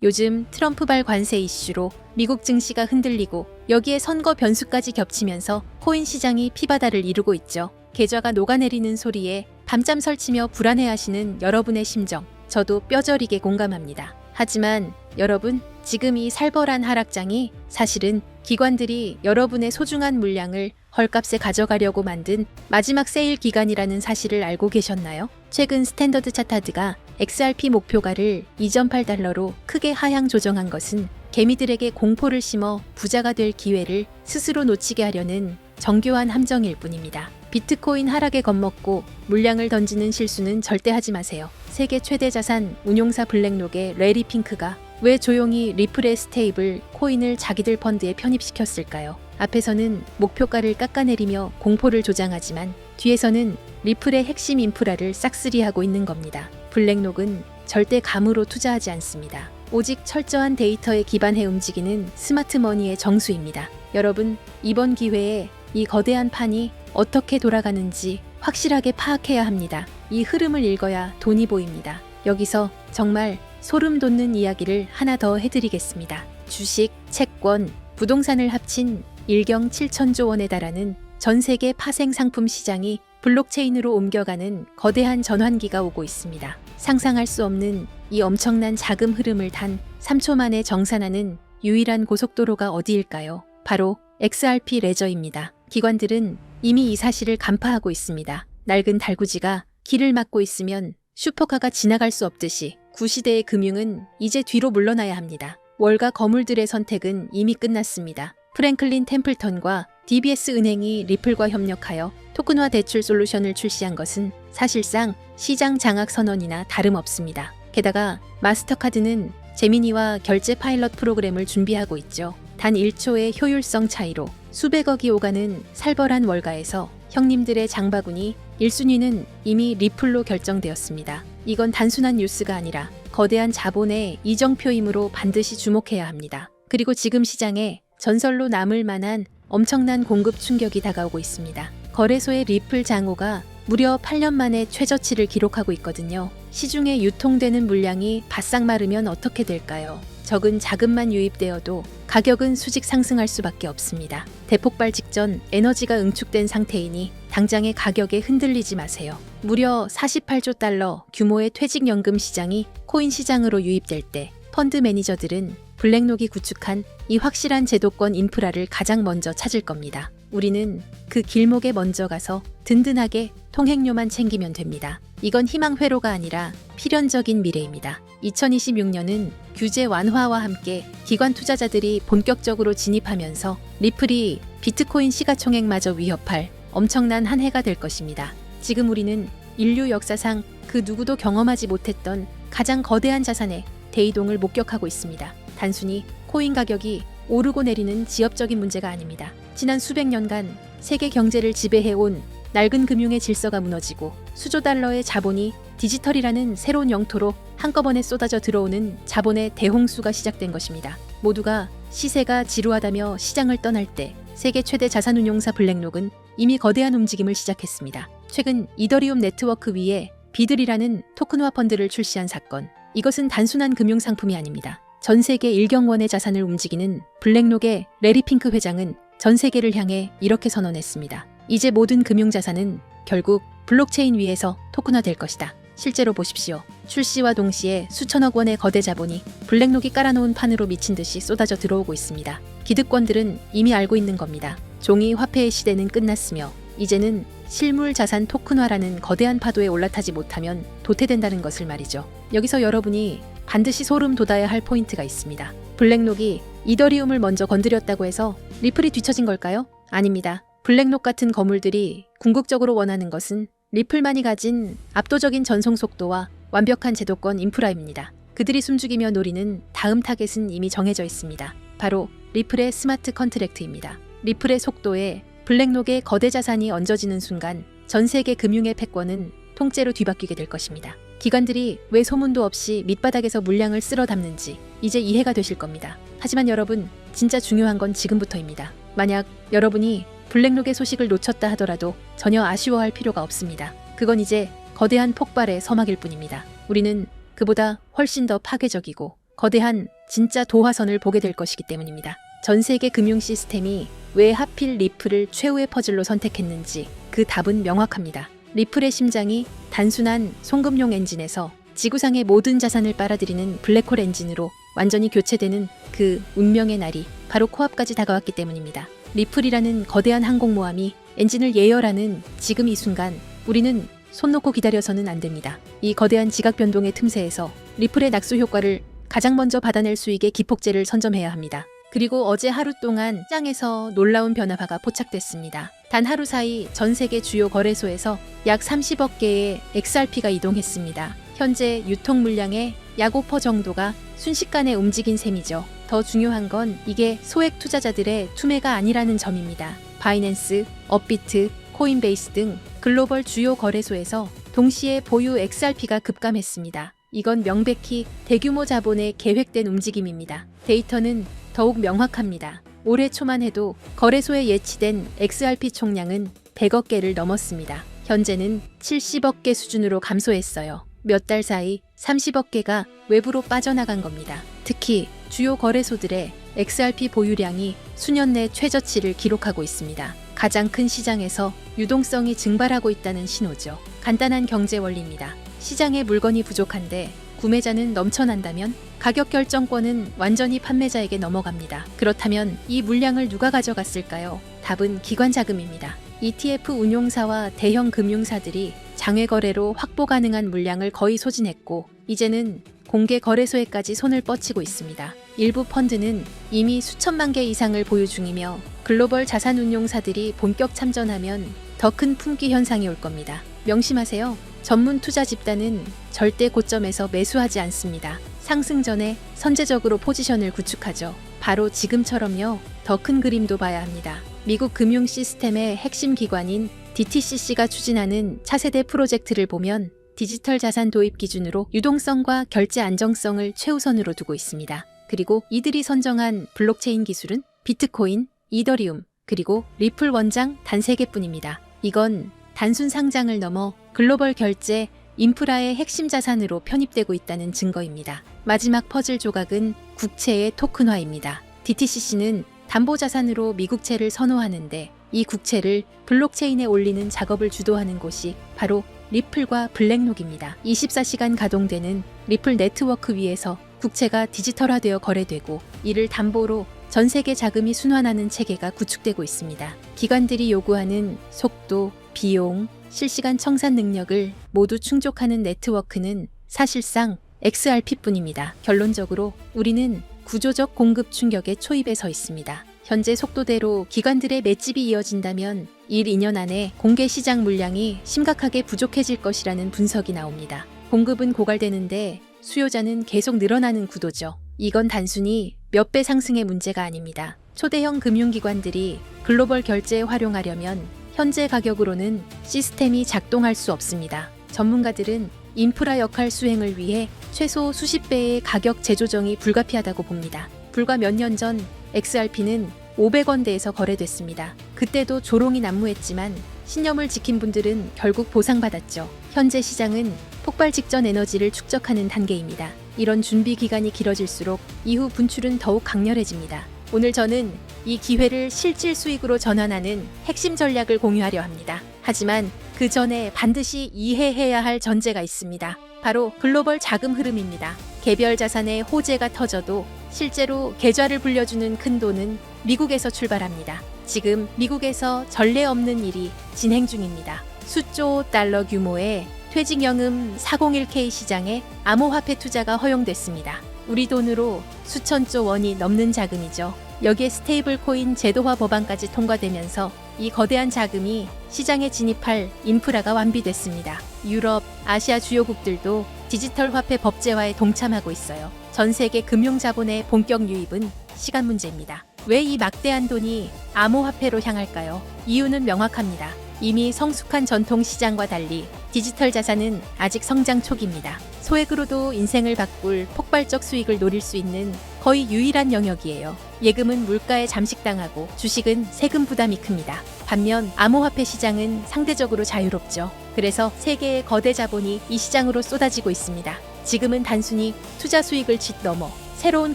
요즘 트럼프발 관세 이슈로 미국 증시가 흔들리고 여기에 선거 변수까지 겹치면서 코인 시장이 피바다를 이루고 있죠. 계좌가 녹아내리는 소리에 밤잠 설치며 불안해하시는 여러분의 심정, 저도 뼈저리게 공감합니다. 하지만 여러분, 지금 이 살벌한 하락장이 사실은 기관들이 여러분의 소중한 물량을 헐값에 가져가려고 만든 마지막 세일 기간이라는 사실을 알고 계셨나요? 최근 스탠더드 차타드가 XRP 목표가를 2.8달러로 크게 하향 조정한 것은 개미들에게 공포를 심어 부자가 될 기회를 스스로 놓치게 하려는 정교한 함정일 뿐입니다. 비트코인 하락에 겁먹고 물량을 던지는 실수는 절대 하지 마세요. 세계 최대 자산 운용사 블랙록의 레리 핑크가 왜 조용히 리플의 스테이블 코인을 자기들 펀드에 편입시켰을까요? 앞에서는 목표가를 깎아내리며 공포를 조장하지만 뒤에서는 리플의 핵심 인프라를 싹쓸이하고 있는 겁니다. 블랙록은 절대 감으로 투자하지 않습니다. 오직 철저한 데이터에 기반해 움직이는 스마트머니의 정수입니다. 여러분, 이번 기회에 이 거대한 판이 어떻게 돌아가는지 확실하게 파악해야 합니다. 이 흐름을 읽어야 돈이 보입니다. 여기서 정말 소름 돋는 이야기를 하나 더 해드리겠습니다. 주식, 채권, 부동산을 합친 일경 7천조 원에 달하는 전 세계 파생 상품 시장이 블록체인으로 옮겨가는 거대한 전환기가 오고 있습니다. 상상할 수 없는 이 엄청난 자금 흐름을 단 3초 만에 정산하는 유일한 고속도로가 어디일까요? 바로 XRP 레저입니다. 기관들은 이미 이 사실을 간파하고 있습니다. 낡은 달구지가 길을 막고 있으면 슈퍼카가 지나갈 수 없듯이 구시대의 금융은 이제 뒤로 물러나야 합니다. 월가 거물들의 선택은 이미 끝났습니다. 프랭클린 템플턴과 DBS 은행이 리플과 협력하여 토큰화 대출 솔루션을 출시한 것은 사실상 시장 장악 선언이나 다름없습니다. 게다가 마스터카드는 제미니와 결제 파일럿 프로그램을 준비하고 있죠. 단 1초의 효율성 차이로 수백억이 오가는 살벌한 월가에서 형님들의 장바구니 1순위는 이미 리플로 결정되었습니다. 이건 단순한 뉴스가 아니라 거대한 자본의 이정표이므로 반드시 주목해야 합니다. 그리고 지금 시장에 전설로 남을 만한 엄청난 공급 충격이 다가오고 있습니다. 거래소의 리플 장호가 무려 8년 만에 최저치를 기록하고 있거든요. 시중에 유통되는 물량이 바싹 마르면 어떻게 될까요? 적은 자금만 유입되어도 가격은 수직 상승할 수밖에 없습니다. 대폭발 직전 에너지가 응축된 상태이니 당장의 가격에 흔들리지 마세요. 무려 48조 달러 규모의 퇴직연금 시장이 코인 시장으로 유입될 때 펀드 매니저들은 블랙록이 구축한 이 확실한 제도권 인프라를 가장 먼저 찾을 겁니다. 우리는 그 길목에 먼저 가서 든든하게 통행료만 챙기면 됩니다. 이건 희망 회로가 아니라 필연적인 미래입니다. 2026년은 규제 완화와 함께 기관 투자자들이 본격적으로 진입하면서 리플이 비트코인 시가총액마저 위협할 엄청난 한 해가 될 것입니다. 지금 우리는 인류 역사상 그 누구도 경험하지 못했던 가장 거대한 자산의 대이동을 목격하고 있습니다. 단순히 코인 가격이 오르고 내리는 지엽적인 문제가 아닙니다. 지난 수백 년간 세계 경제를 지배해온 낡은 금융의 질서가 무너지고 수조 달러의 자본이 디지털이라는 새로운 영토로 한꺼번에 쏟아져 들어오는 자본의 대홍수가 시작된 것입니다. 모두가 시세가 지루하다며 시장을 떠날 때 세계 최대 자산운용사 블랙록은 이미 거대한 움직임을 시작했습니다. 최근 이더리움 네트워크 위에 비들이라는 토큰화 펀드를 출시한 사건. 이것은 단순한 금융상품이 아닙니다. 전 세계 1경원의 자산을 움직이는 블랙록의 레리 핑크 회장은 전 세계를 향해 이렇게 선언했습니다. 이제 모든 금융자산은 결국 블록체인 위에서 토큰화될 것이다. 실제로 보십시오. 출시와 동시에 수천억 원의 거대 자본이 블랙록이 깔아놓은 판으로 미친 듯이 쏟아져 들어오고 있습니다. 기득권들은 이미 알고 있는 겁니다. 종이 화폐의 시대는 끝났으며 이제는 실물 자산 토큰화라는 거대한 파도에 올라타지 못하면 도태된다는 것을 말이죠. 여기서 여러분이 반드시 소름 돋아야 할 포인트가 있습니다. 블랙록이 이더리움을 먼저 건드렸다고 해서 리플이 뒤처진 걸까요? 아닙니다. 블랙록 같은 거물들이 궁극적으로 원하는 것은 리플만이 가진 압도적인 전송 속도와 완벽한 제도권 인프라입니다. 그들이 숨죽이며 노리는 다음 타겟은 이미 정해져 있습니다. 바로 리플의 스마트 컨트랙트입니다. 리플의 속도에 블랙록의 거대 자산이 얹어지는 순간 전 세계 금융의 패권은 통째로 뒤바뀌게 될 것입니다. 기관들이 왜 소문도 없이 밑바닥에서 물량을 쓸어 담는지 이제 이해가 되실 겁니다. 하지만 여러분, 진짜 중요한 건 지금부터입니다. 만약 여러분이 블랙록의 소식을 놓쳤다 하더라도 전혀 아쉬워할 필요가 없습니다. 그건 이제 거대한 폭발의 서막일 뿐입니다. 우리는 그보다 훨씬 더 파괴적이고 거대한 진짜 도화선을 보게 될 것이기 때문입니다. 전 세계 금융 시스템이 왜 하필 리플을 최후의 퍼즐로 선택했는지 그 답은 명확합니다. 리플의 심장이 단순한 송금용 엔진에서 지구상의 모든 자산을 빨아들이는 블랙홀 엔진으로 완전히 교체되는 그 운명의 날이 바로 코앞까지 다가왔기 때문입니다. 리플이라는 거대한 항공모함이 엔진을 예열하는 지금 이 순간 우리는 손 놓고 기다려서는 안 됩니다. 이 거대한 지각 변동의 틈새에서 리플의 낙수 효과를 가장 먼저 받아낼 수 있게 기폭제를 선점해야 합니다. 그리고 어제 하루 동안 시장에서 놀라운 변화가 포착됐습니다. 단 하루 사이 전 세계 주요 거래소에서 약 30억 개의 XRP가 이동했습니다. 현재 유통 물량의 약 5% 정도가 순식간에 움직인 셈이죠. 더 중요한 건 이게 소액 투자자들의 투매가 아니라는 점입니다. 바이낸스, 업비트, 코인베이스 등 글로벌 주요 거래소에서 동시에 보유 XRP가 급감했습니다. 이건 명백히 대규모 자본의 계획된 움직임입니다. 데이터는 더욱 명확합니다. 올해 초만 해도 거래소에 예치된 XRP 총량은 100억 개를 넘었습니다. 현재는 70억 개 수준으로 감소했어요. 몇 달 사이 30억 개가 외부로 빠져나간 겁니다. 특히 주요 거래소들의 XRP 보유량이 수년 내 최저치를 기록하고 있습니다. 가장 큰 시장에서 유동성이 증발하고 있다는 신호죠. 간단한 경제 원리입니다. 시장에 물건이 부족한데 구매자는 넘쳐난다면 가격 결정권은 완전히 판매자에게 넘어갑니다. 그렇다면 이 물량을 누가 가져갔을까요? 답은 기관 자금입니다. ETF 운용사와 대형 금융사들이 장외 거래로 확보 가능한 물량을 거의 소진했고 이제는 공개 거래소에까지 손을 뻗치고 있습니다. 일부 펀드는 이미 수천만 개 이상을 보유 중이며 글로벌 자산 운용사들이 본격 참전하면 더 큰 품귀 현상이 올 겁니다. 명심하세요. 전문 투자 집단은 절대 고점에서 매수하지 않습니다. 상승 전에 선제적으로 포지션을 구축하죠. 바로 지금처럼요. 더 큰 그림도 봐야 합니다. 미국 금융 시스템의 핵심 기관인 DTCC가 추진하는 차세대 프로젝트를 보면 디지털 자산 도입 기준으로 유동성과 결제 안정성을 최우선으로 두고 있습니다. 그리고 이들이 선정한 블록체인 기술은 비트코인, 이더리움, 그리고 리플 원장 단 3개뿐입니다. 이건 단순 상장을 넘어 글로벌 결제, 인프라의 핵심 자산으로 편입되고 있다는 증거입니다. 마지막 퍼즐 조각은 국채의 토큰화입니다. DTCC는 담보자산으로 미국채를 선호하는데 이 국채를 블록체인에 올리는 작업을 주도하는 곳이 바로 리플과 블랙록입니다. 24시간 가동되는 리플 네트워크 위에서 국채가 디지털화되어 거래되고 이를 담보로 전 세계 자금이 순환하는 체계가 구축되고 있습니다. 기관들이 요구하는 속도, 비용, 실시간 청산 능력을 모두 충족하는 네트워크는 사실상 XRP뿐입니다. 결론적으로 우리는 구조적 공급 충격의 초입에 서 있습니다. 현재 속도대로 기관들의 맷집이 이어진다면 1, 2년 안에 공개 시장 물량이 심각하게 부족해질 것이라는 분석이 나옵니다. 공급은 고갈되는데 수요자는 계속 늘어나는 구도죠. 이건 단순히 몇 배 상승의 문제가 아닙니다. 초대형 금융기관들이 글로벌 결제에 활용하려면 현재 가격으로는 시스템이 작동할 수 없습니다. 전문가들은 인프라 역할 수행을 위해 최소 수십 배의 가격 재조정이 불가피하다고 봅니다. 불과 몇 년 전 XRP는 500원대에서 거래됐습니다. 그때도 조롱이 난무했지만 신념을 지킨 분들은 결국 보상받았죠. 현재 시장은 폭발 직전 에너지를 축적하는 단계입니다. 이런 준비 기간이 길어질수록 이후 분출은 더욱 강렬해집니다. 오늘 저는 이 기회를 실질 수익으로 전환하는 핵심 전략을 공유하려 합니다. 하지만 그 전에 반드시 이해해야 할 전제가 있습니다. 바로 글로벌 자금 흐름입니다. 개별 자산의 호재가 터져도 실제로 계좌를 불려주는 큰 돈은 미국에서 출발합니다. 지금 미국에서 전례 없는 일이 진행 중입니다. 수조 달러 규모의 퇴직연금 401k 시장에 암호화폐 투자가 허용됐습니다. 우리 돈으로 수천조 원이 넘는 자금이죠. 여기에 스테이블 코인 제도화 법안까지 통과되면서 이 거대한 자금이 시장에 진입할 인프라가 완비됐습니다. 유럽, 아시아 주요국들도 디지털 화폐 법제화에 동참하고 있어요. 전 세계 금융 자본의 본격 유입은 시간 문제입니다. 왜 이 막대한 돈이 암호화폐로 향할까요? 이유는 명확합니다. 이미 성숙한 전통 시장과 달리 디지털 자산은 아직 성장 초기입니다. 소액으로도 인생을 바꿀 폭발적 수익을 노릴 수 있는 거의 유일한 영역이에요. 예금은 물가에 잠식당하고 주식은 세금 부담이 큽니다. 반면 암호화폐 시장은 상대적으로 자유롭죠. 그래서 세계의 거대 자본이 이 시장으로 쏟아지고 있습니다. 지금은 단순히 투자 수익을 넘어 새로운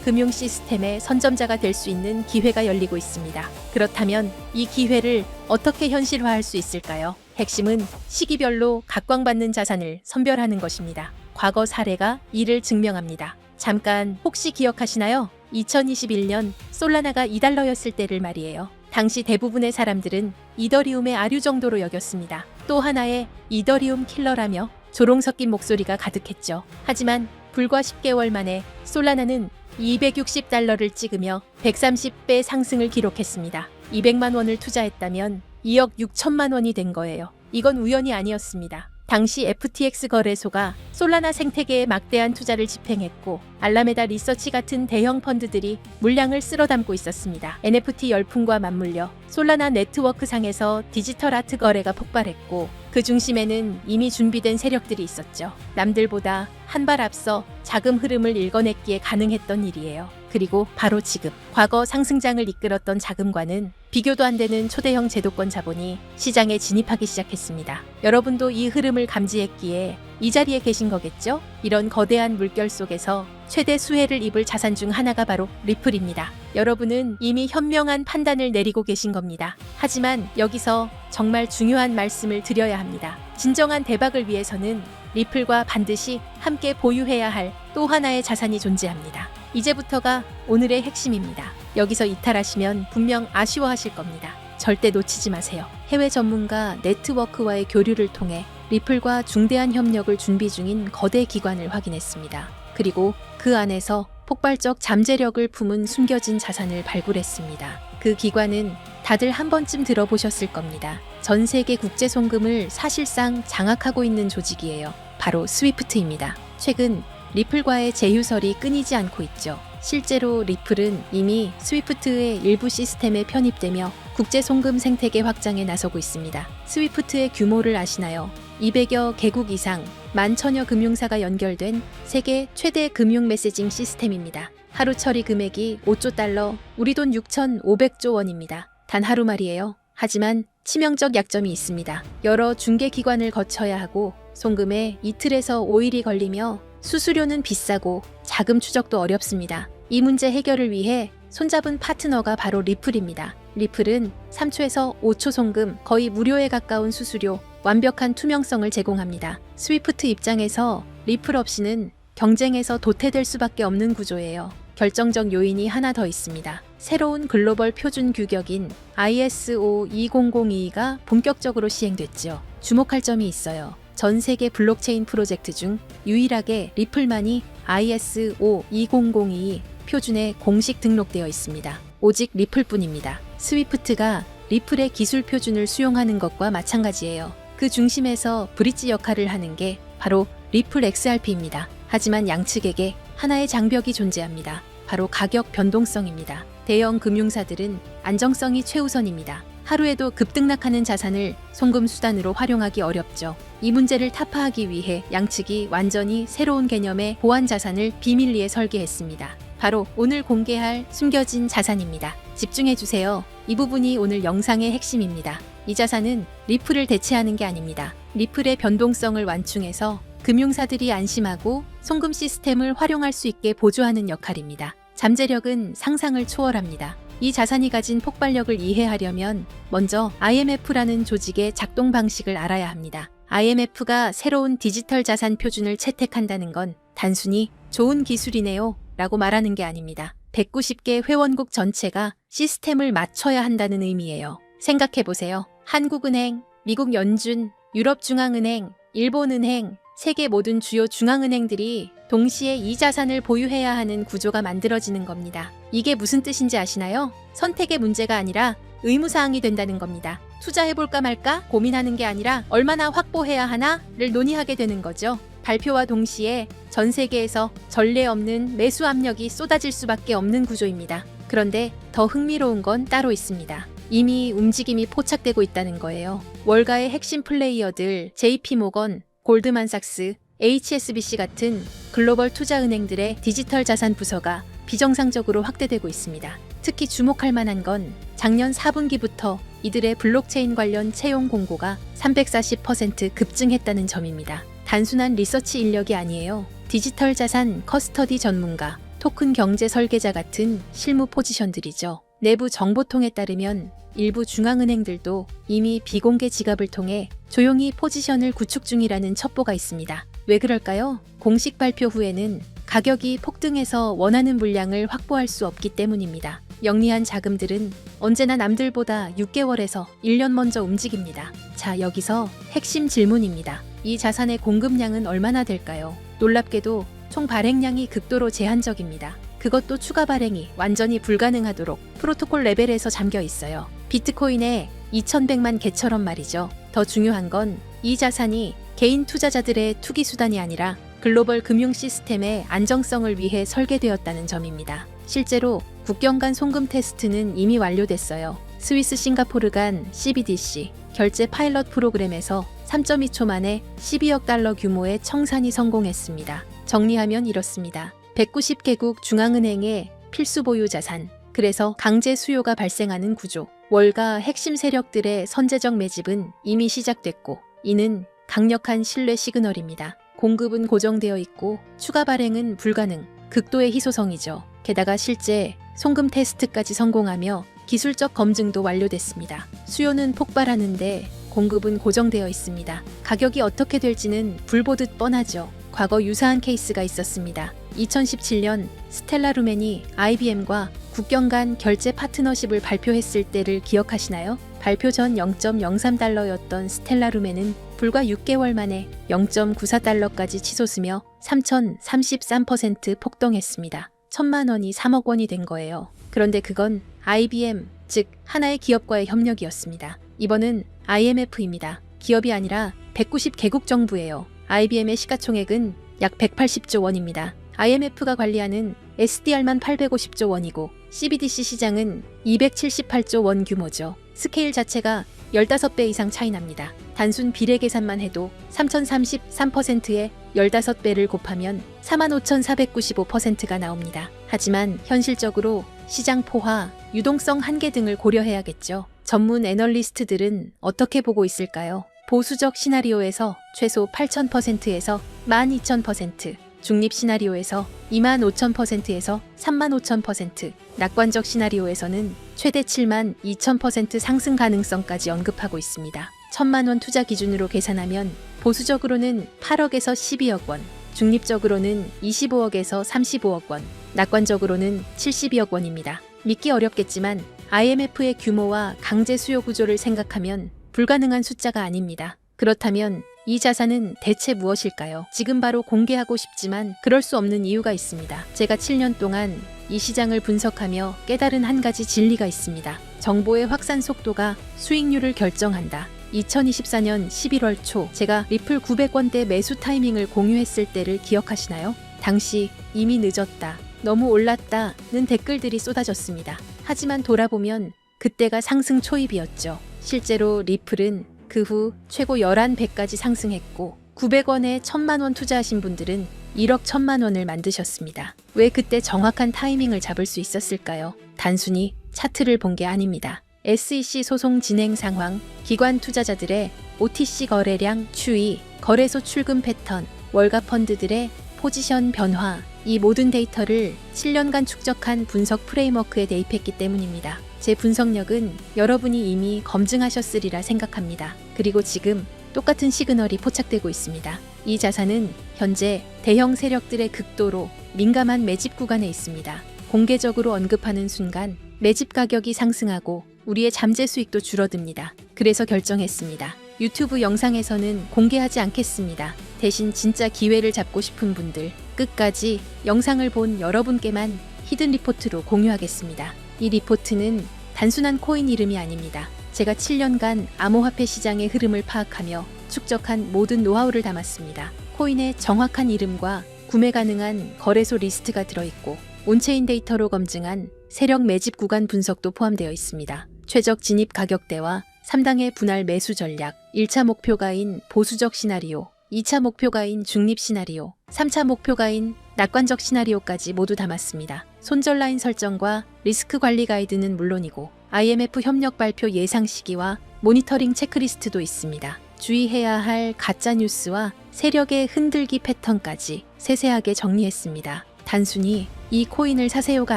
금융 시스템의 선점자가 될 수 있는 기회가 열리고 있습니다. 그렇다면 이 기회를 어떻게 현실화할 수 있을까요? 핵심은 시기별로 각광받는 자산을 선별하는 것입니다. 과거 사례가 이를 증명합니다. 잠깐 혹시 기억하시나요? 2021년 솔라나가 2달러였을 때를 말이에요. 당시 대부분의 사람들은 이더리움의 아류 정도로 여겼습니다. 또 하나의 이더리움 킬러라며 조롱 섞인 목소리가 가득했죠. 하지만 불과 10개월 만에 솔라나는 260달러를 찍으며 130배 상승을 기록했습니다. 200만 원을 투자했다면 2억 6천만 원이 된 거예요. 이건 우연이 아니었습니다. 당시 FTX 거래소가 솔라나 생태계에 막대한 투자를 집행했고 알라메다 리서치 같은 대형 펀드들이 물량을 쓸어담고 있었습니다. NFT 열풍과 맞물려 솔라나 네트워크 상에서 디지털 아트 거래가 폭발했고 그 중심에는 이미 준비된 세력들이 있었죠. 남들보다 한 발 앞서 자금 흐름을 읽어냈기에 가능했던 일이에요. 그리고 바로 지금 과거 상승장을 이끌었던 자금과는 비교도 안 되는 초대형 제도권 자본이 시장에 진입하기 시작했습니다. 여러분도 이 흐름을 감지했기에 이 자리에 계신 거겠죠? 이런 거대한 물결 속에서 최대 수혜를 입을 자산 중 하나가 바로 리플입니다. 여러분은 이미 현명한 판단을 내리고 계신 겁니다. 하지만 여기서 정말 중요한 말씀을 드려야 합니다. 진정한 대박을 위해서는 리플과 반드시 함께 보유해야 할 또 하나의 자산이 존재합니다. 이제부터가 오늘의 핵심입니다. 여기서 이탈하시면 분명 아쉬워하실 겁니다. 절대 놓치지 마세요. 해외 전문가 네트워크와의 교류를 통해 리플과 중대한 협력을 준비 중인 거대 기관을 확인했습니다. 그리고 그 안에서 폭발적 잠재력을 품은 숨겨진 자산을 발굴했습니다. 그 기관은 다들 한 번쯤 들어보셨을 겁니다. 전 세계 국제 송금을 사실상 장악하고 있는 조직이에요. 바로 스위프트입니다. 최근 리플과의 제휴설이 끊이지 않고 있죠. 실제로 리플은 이미 스위프트의 일부 시스템에 편입되며 국제 송금 생태계 확장에 나서고 있습니다. 스위프트의 규모를 아시나요? 200여 개국 이상 11,000여 금융사가 연결된 세계 최대 금융 메시징 시스템입니다. 하루 처리 금액이 5조 달러, 우리 돈 6,500조 원입니다. 단 하루 말이에요. 하지만 치명적 약점이 있습니다. 여러 중개기관을 거쳐야 하고 송금에 이틀에서 5일이 걸리며 수수료는 비싸고 자금 추적도 어렵습니다. 이 문제 해결을 위해 손잡은 파트너가 바로 리플입니다. 리플은 3초에서 5초 송금, 거의 무료에 가까운 수수료, 완벽한 투명성을 제공합니다. 스위프트 입장에서 리플 없이는 경쟁에서 도태될 수밖에 없는 구조예요. 결정적 요인이 하나 더 있습니다. 새로운 글로벌 표준 규격인 ISO 20022가 본격적으로 시행됐죠. 주목할 점이 있어요. 전 세계 블록체인 프로젝트 중 유일하게 리플만이 ISO 20022 표준에 공식 등록되어 있습니다. 오직 리플뿐입니다. 스위프트가 리플의 기술 표준을 수용하는 것과 마찬가지예요. 그 중심에서 브릿지 역할을 하는 게 바로 리플 XRP입니다. 하지만 양측에게 하나의 장벽이 존재합니다. 바로 가격 변동성입니다. 대형 금융사들은 안정성이 최우선입니다. 하루에도 급등락하는 자산을 송금 수단으로 활용하기 어렵죠. 이 문제를 타파하기 위해 양측이 완전히 새로운 개념의 보안 자산을 비밀리에 설계했습니다. 바로 오늘 공개할 숨겨진 자산입니다. 집중해주세요. 이 부분이 오늘 영상의 핵심입니다. 이 자산은 리플을 대체하는 게 아닙니다. 리플의 변동성을 완충해서 금융사들이 안심하고 송금 시스템을 활용할 수 있게 보조하는 역할입니다. 잠재력은 상상을 초월합니다. 이 자산이 가진 폭발력을 이해하려면 먼저 IMF라는 조직의 작동 방식을 알아야 합니다. IMF가 새로운 디지털 자산 표준을 채택한다는 건 단순히 좋은 기술이네요 라고 말하는 게 아닙니다. 190개 회원국 전체가 시스템을 맞춰야 한다는 의미예요. 생각해보세요. 한국은행, 미국 연준, 유럽중앙은행, 일본은행, 세계 모든 주요 중앙은행들이 동시에 이 자산을 보유해야 하는 구조가 만들어지는 겁니다. 이게 무슨 뜻인지 아시나요? 선택의 문제가 아니라 의무사항이 된다는 겁니다. 투자해볼까 말까 고민하는 게 아니라 얼마나 확보해야 하나를 논의하게 되는 거죠. 발표와 동시에 전 세계에서 전례 없는 매수 압력이 쏟아질 수밖에 없는 구조입니다. 그런데 더 흥미로운 건 따로 있습니다. 이미 움직임이 포착되고 있다는 거예요. 월가의 핵심 플레이어들 JP모건, 골드만삭스, HSBC 같은 글로벌 투자은행들의 디지털 자산 부서가 비정상적으로 확대되고 있습니다. 특히 주목할 만한 건 작년 4분기부터 이들의 블록체인 관련 채용 공고가 340% 급증했다는 점입니다. 단순한 리서치 인력이 아니에요. 디지털 자산 커스터디 전문가, 토큰 경제 설계자 같은 실무 포지션들이죠. 내부 정보통에 따르면 일부 중앙은행들도 이미 비공개 지갑을 통해 조용히 포지션을 구축 중이라는 첩보가 있습니다. 왜 그럴까요? 공식 발표 후에는 가격이 폭등해서 원하는 물량을 확보할 수 없기 때문입니다. 영리한 자금들은 언제나 남들보다 6개월에서 1년 먼저 움직입니다. 자, 여기서 핵심 질문입니다. 이 자산의 공급량은 얼마나 될까요? 놀랍게도 총 발행량이 극도로 제한적입니다. 그것도 추가 발행이 완전히 불가능하도록 프로토콜 레벨에서 잠겨 있어요. 비트코인의 2100만 개처럼 말이죠. 더 중요한 건 이 자산이 개인 투자자들의 투기 수단이 아니라 글로벌 금융 시스템의 안정성을 위해 설계되었다는 점입니다. 실제로 국경 간 송금 테스트는 이미 완료됐어요. 스위스 싱가포르 간 CBDC 결제 파일럿 프로그램에서 3.2초 만에 12억 달러 규모의 청산이 성공했습니다. 정리하면 이렇습니다. 190개국 중앙은행의 필수 보유 자산, 그래서 강제 수요가 발생하는 구조, 월가 핵심 세력들의 선제적 매집은 이미 시작됐고, 이는 강력한 신뢰 시그널입니다. 공급은 고정되어 있고 추가 발행은 불가능, 극도의 희소성이죠. 게다가 실제 송금 테스트까지 성공하며 기술적 검증도 완료됐습니다. 수요는 폭발하는데 공급은 고정되어 있습니다. 가격이 어떻게 될지는 불 보듯 뻔하죠. 과거 유사한 케이스가 있었습니다. 2017년 스텔라 루멘이 IBM과 국경 간 결제 파트너십을 발표했을 때를 기억하시나요? 발표 전 0.03달러였던 스텔라 루멘은 불과 6개월 만에 0.94달러까지 치솟으며 3,033% 폭등했습니다. 1,000만 원이 3억 원이 된 거예요. 그런데 그건 IBM, 즉 하나의 기업과의 협력이었습니다. 이번은 IMF입니다. 기업이 아니라 190개국 정부예요. IBM의 시가총액은 약 180조 원입니다. IMF가 관리하는 SDR만 850조 원이고 CBDC 시장은 278조 원 규모죠. 스케일 자체가 15배 이상 차이 납니다. 단순 비례 계산만 해도 3033%의 15배를 곱하면 45,495%가 나옵니다. 하지만 현실적으로 시장 포화, 유동성 한계 등을 고려해야겠죠. 전문 애널리스트들은 어떻게 보고 있을까요? 보수적 시나리오에서 최소 8,000%에서 12,000%, 중립 시나리오에서 25,000%에서 35,000%, 낙관적 시나리오에서는 최대 72,000% 상승 가능성까지 언급하고 있습니다. 1,000만 원 투자 기준으로 계산하면 보수적으로는 8억에서 12억 원, 중립적으로는 25억에서 35억 원, 낙관적으로는 72억 원입니다. 믿기 어렵겠지만 IMF의 규모와 강제 수요 구조를 생각하면 불가능한 숫자가 아닙니다. 그렇다면 이 자산은 대체 무엇일까요? 지금 바로 공개하고 싶지만 그럴 수 없는 이유가 있습니다. 제가 7년 동안 이 시장을 분석하며 깨달은 한 가지 진리가 있습니다. 정보의 확산 속도가 수익률을 결정한다. 2024년 11월 초 제가 리플 900원대 매수 타이밍을 공유했을 때를 기억하시나요? 당시 이미 늦었다, 너무 올랐다는 댓글들이 쏟아졌습니다. 하지만 돌아보면 그때가 상승 초입이었죠. 실제로 리플은 그 후 최고 11배까지 상승했고 900원에 1,000만 원 투자하신 분들은 1억 1,000만 원을 만드셨습니다. 왜 그때 정확한 타이밍을 잡을 수 있었을까요? 단순히 차트를 본 게 아닙니다. SEC 소송 진행 상황, 기관 투자자들의 OTC 거래량 추이, 거래소 출금 패턴, 월가 펀드들의 포지션 변화, 이 모든 데이터를 7년간 축적한 분석 프레임워크에 대입했기 때문입니다. 제 분석력은 여러분이 이미 검증하셨으리라 생각합니다. 그리고 지금 똑같은 시그널이 포착되고 있습니다. 이 자산은 현재 대형 세력들의 극도로 민감한 매집 구간에 있습니다. 공개적으로 언급하는 순간 매집 가격이 상승하고 우리의 잠재 수익도 줄어듭니다. 그래서 결정했습니다. 유튜브 영상에서는 공개하지 않겠습니다. 대신 진짜 기회를 잡고 싶은 분들, 끝까지 영상을 본 여러분께만 히든 리포트로 공유하겠습니다. 이 리포트는 단순한 코인 이름이 아닙니다. 제가 7년간 암호화폐 시장의 흐름을 파악하며 축적한 모든 노하우를 담았습니다. 코인의 정확한 이름과 구매 가능한 거래소 리스트가 들어있고 온체인 데이터로 검증한 세력 매집 구간 분석도 포함되어 있습니다. 최적 진입 가격대와 3당의 분할 매수 전략, 1차 목표가인 보수적 시나리오, 2차 목표가인 중립 시나리오, 3차 목표가인 낙관적 시나리오까지 모두 담았습니다. 손절 라인 설정과 리스크 관리 가이드는 물론이고 IMF 협력 발표 예상 시기와 모니터링 체크리스트도 있습니다. 주의해야 할 가짜 뉴스와 세력의 흔들기 패턴까지 세세하게 정리했습니다. 단순히 이 코인을 사세요가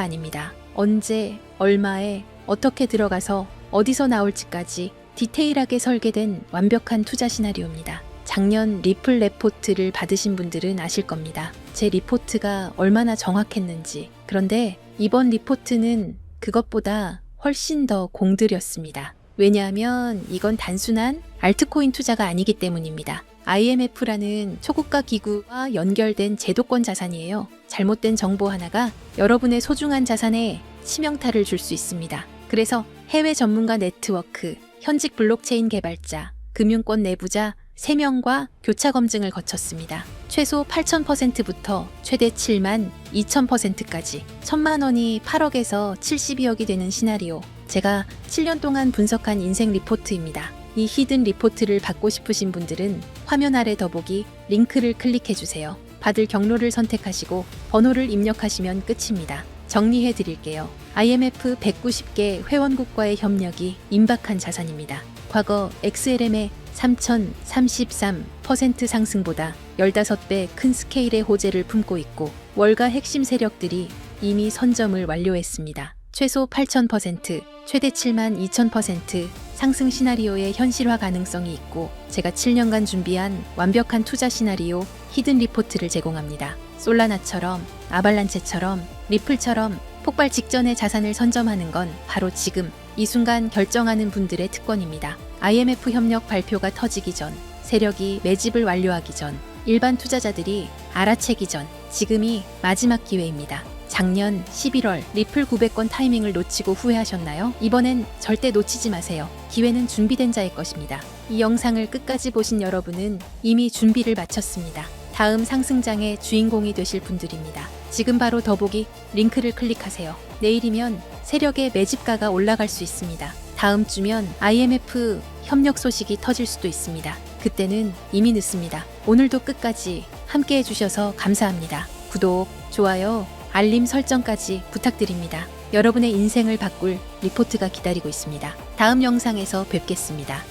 아닙니다. 언제, 얼마에, 어떻게 들어가서 어디서 나올지까지 디테일하게 설계된 완벽한 투자 시나리오입니다. 작년 리플 레포트를 받으신 분들은 아실 겁니다. 제 리포트가 얼마나 정확했는지. 그런데 이번 리포트는 그것보다 훨씬 더 공들였습니다. 왜냐하면 이건 단순한 알트코인 투자가 아니기 때문입니다. IMF라는 초국가 기구와 연결된 제도권 자산이에요. 잘못된 정보 하나가 여러분의 소중한 자산에 치명타를 줄 수 있습니다. 그래서 해외 전문가 네트워크, 현직 블록체인 개발자, 금융권 내부자 3명과 교차 검증을 거쳤습니다. 최소 8,000%부터 최대 7만 2,000%까지 1,000만 원이 8억에서 72억이 되는 시나리오. 제가 7년 동안 분석한 인생 리포트입니다. 이 히든 리포트를 받고 싶으신 분들은 화면 아래 더보기 링크를 클릭해주세요. 받을 경로를 선택하시고 번호를 입력하시면 끝입니다. 정리해 드릴게요. IMF 190개 회원국과의 협력이 임박한 자산입니다. 과거 XLM의 3,033% 상승보다 15배 큰 스케일의 호재를 품고 있고 월가 핵심 세력들이 이미 선점을 완료했습니다. 최소 8,000%, 최대 7만 2,000% 상승 시나리오의 현실화 가능성이 있고 제가 7년간 준비한 완벽한 투자 시나리오 히든 리포트를 제공합니다. 솔라나처럼, 아발란체처럼, 리플처럼 폭발 직전에 자산을 선점하는 건 바로 지금 이 순간 결정하는 분들의 특권입니다. IMF 협력 발표가 터지기 전, 세력이 매집을 완료하기 전, 일반 투자자들이 알아채기 전, 지금이 마지막 기회입니다. 작년 11월 리플 900건 타이밍을 놓치고 후회하셨나요? 이번엔 절대 놓치지 마세요. 기회는 준비된 자의 것입니다. 이 영상을 끝까지 보신 여러분은 이미 준비를 마쳤습니다. 다음 상승장의 주인공이 되실 분들입니다. 지금 바로 더보기 링크를 클릭하세요. 내일이면 세력의 매집가가 올라갈 수 있습니다. 다음 주면 IMF 협력 소식이 터질 수도 있습니다. 그때는 이미 늦습니다. 오늘도 끝까지 함께 해주셔서 감사합니다. 구독, 좋아요, 알림 설정까지 부탁드립니다. 여러분의 인생을 바꿀 리포트가 기다리고 있습니다. 다음 영상에서 뵙겠습니다.